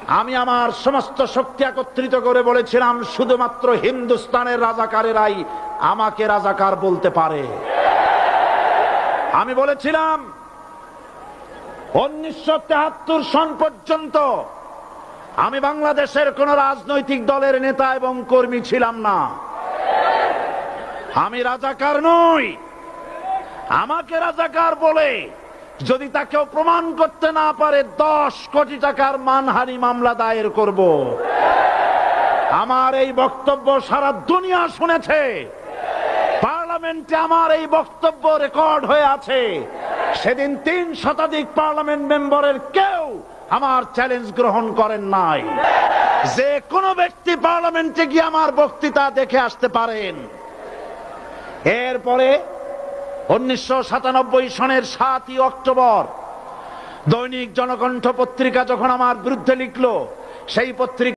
আমি আমার সমস্ত শক্তি একত্রিত করে বলেছিলাম শুধুমাত্র হিন্দুস্তানের রাজাকারেরাই আমাকে রাজাকার বলতে পারে। আমি বলেছিলাম 1973 সন পর্যন্ত আমি বাংলাদেশের কোন রাজনৈতিক দলের নেতা এবং কর্মী ছিলাম না। আমি রাজাকার নই। আমাকে রাজাকার বলে যদি তাকেও প্রমাণ করতে না পারে 10 কোটি টাকার মানহানি মামলা দায়ের করব। আমার এই বক্তব্য সারা দুনিয়া শুনেছে। পার্লামেন্টে আমার এই বক্তব্য রেকর্ড হয়ে আছে। সেদিন 3 শতাধিক পার্লামেন্ট মেম্বারের কেউ আমার চ্যালেঞ্জ গ্রহণ করেন নাই। যে কোনো ব্যক্তি পার্লামেন্টে গিয়ে আমার বক্তৃতা দেখে আসতে পারেন। এরপরে 1997 সনের 7ই অক্টোবর দৈনিক জনকণ্ঠ পত্রিকা যখন আমার বিরুদ্ধে লিখলো, সেই পত্রিকা